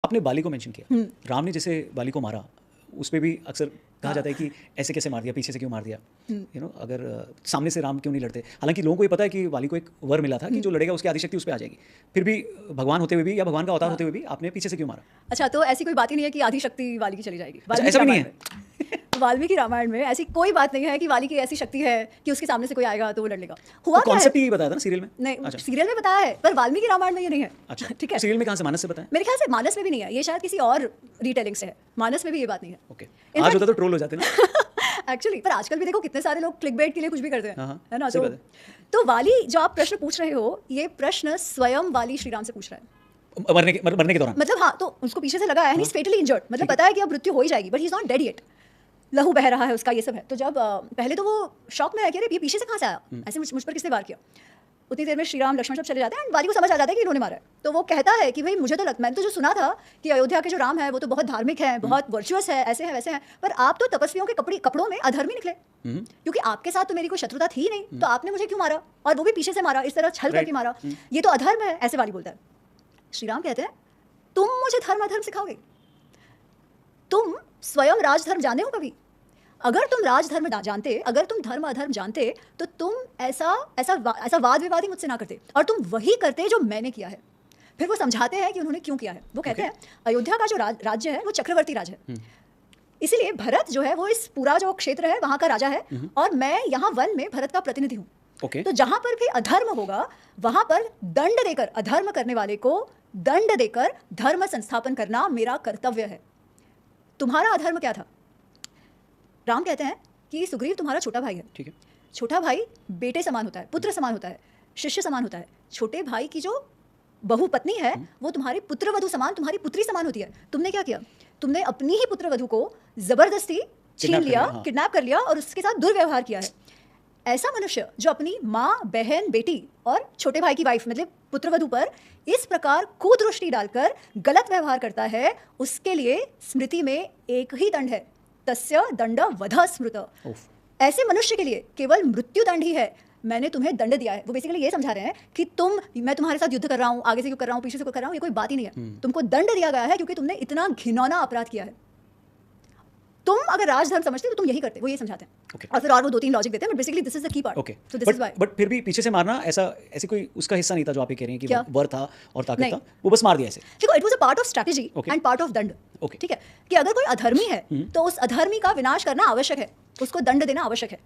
आपने बाली को मेंशन किया, राम ने जैसे बाली को मारा उस पर भी अक्सर कहा जाता है कि ऐसे कैसे मार दिया, पीछे से क्यों मार दिया, अगर सामने से राम क्यों नहीं लड़ते। हालांकि लोगों को ये पता है कि वाली को एक वर मिला था कि जो लड़ेगा उसकी आदिशक्ति उस पर आ जाएगी, फिर भी भगवान होते हुए भी या भगवान का अवतार होते हुए भी आपने पीछे से क्यों मारा। अच्छा, तो ऐसी कोई बात ही नहीं है कि आधी शक्ति वाली की चली जाएगी। ऐसा भी नहीं है। वाल्मीकि रामायण में ऐसी कोई बात नहीं है कि वाली की ऐसी शक्ति है कि उसके सामने से कोई आएगा तो वो लड़ लेगा। हुआ क्या है, कॉन्सेप्ट ही बताया था ना सीरियल में। नहीं, सीरियल में बताया है पर वाल्मीकि रामायण में ये नहीं है। अच्छा, ठीक है। सीरियल में कहाँ से, मानस से बताया? मेरे ख्याल से मानस में भी नहीं है, ये शायद किसी और रीटेलिंग से है। मानस में भी ये बात नहीं है। ओके, आज होता तो ट्रोल हो जाते ना। एक्चुअली पर आजकल भी देखो कितने सारे लोग क्लिकबेट के लिए कुछ भी करते हैं, है ना। सही बात है। तो वाली जो आप प्रश्न पूछ रहे हो, ये प्रश्न स्वयं वाली श्री राम से पूछ रहा है मरने के दौरान। मतलब हाँ, तो उसको पीछे से लगा है, ही इज फेटली इंजर्ड, मतलब पता है कि अब मृत्यु हो ही जाएगी, but he is not dead yet, लहू बह रहा है उसका, ये सब है। तो जब पहले तो वो शॉक में है कि अरे ये पीछे से कहाँ से आया, ऐसे मुझ पर किसने वार किया। उतनी देर में श्री राम लक्ष्मण सब चले जाते हैं एंड वाली को समझ आ जाता है कि इन्होंने मारा है। तो वो कहता है कि भाई मुझे तो मैंने तो जो सुना था कि अयोध्या के जो राम है वो तो बहुत धार्मिक है, बहुत वर्चुअस है, ऐसे हैं वैसे हैं, पर आप तो तपस्वियों के कपड़ों में अधर्मी निकले, क्योंकि आपके साथ तो मेरी कोई शत्रुता थी नहीं, तो आपने मुझे क्यों मारा, और वो भी पीछे से मारा, इस तरह छल करके मारा, ये तो अधर्म है, ऐसे वाली बोलता है। श्री राम कहते हैं तुम मुझे धर्म अधर्म सिखाओगे, तुम स्वयं राजधर्म जाने हो कभी? अगर तुम राजधर्म जानते, अगर तुम धर्म अधर्म जानते, तो तुम ऐसा वाद विवाद ही मुझसे ना करते, और तुम वही करते जो मैंने किया है। फिर वो समझाते हैं कि उन्होंने क्यों किया है। वो कहते हैं अयोध्या का जो राज्य है वो चक्रवर्ती राज है, इसीलिए भरत जो है वो इस पूरा जो क्षेत्र है वहाँ का राजा है, और मैं यहाँ वन में भरत का प्रतिनिधि हूँ। तो जहाँ पर भी अधर्म होगा वहाँ पर दंड देकर, अधर्म करने वाले को दंड देकर धर्म संस्थापन करना मेरा कर्तव्य है। तुम्हारा अधर्म क्या था? राम कहते हैं कि सुग्रीव तुम्हारा छोटा भाई है। ठीक है। छोटा भाई बेटे समान होता है, पुत्र समान होता है, शिष्य समान होता है। छोटे भाई की जो बहु पत्नी है वो तुम्हारी पुत्रवधू समान, तुम्हारी पुत्री समान होती है। तुमने क्या किया? तुमने अपनी ही पुत्रवधू को जबरदस्ती छीन लिया, किडनैप कर लिया और उसके साथ दुर्व्यवहार किया है। ऐसा मनुष्य जो अपनी माँ, बहन, बेटी और छोटे भाई की वाइफ मतलब पुत्रवधू पर इस प्रकार कुदृष्टि डालकर गलत व्यवहार करता है, उसके लिए स्मृति में एक ही दंड है, तस्य दंड वध स्मृत। ऐसे मनुष्य के लिए केवल मृत्यु दंड ही है। मैंने तुम्हें दंड दिया है। वो बेसिकली ये समझा रहे हैं कि मैं तुम्हारे साथ युद्ध कर रहा हूँ, आगे से क्यों कर रहा हूँ, पीछे से क्यों कर रहा हूँ, ये कोई बात ही नहीं है। तुमको दंड दिया गया है क्योंकि तुमने इतना घिनौना अपराध किया है। तुम अगर राजधर्म समझते तो तुम यही करते, वो ये समझाते हैं। और फिर और वो 2-3 लॉजिक देते हैं, but basically this is the key part. So this is why. But फिर भी पीछे से मारना ऐसे कोई उसका हिस्सा नहीं था जो आप ये कह रहे हैं कि वर था और ताकत था, वो बस मार दिया ऐसे। देखो, it was a part of strategy and part of दंड। ठीक है, कि अगर कोई अधर्मी है तो उस अधर्मी का विनाश करना आवश्यक है, उसको दंड देना आवश्यक है।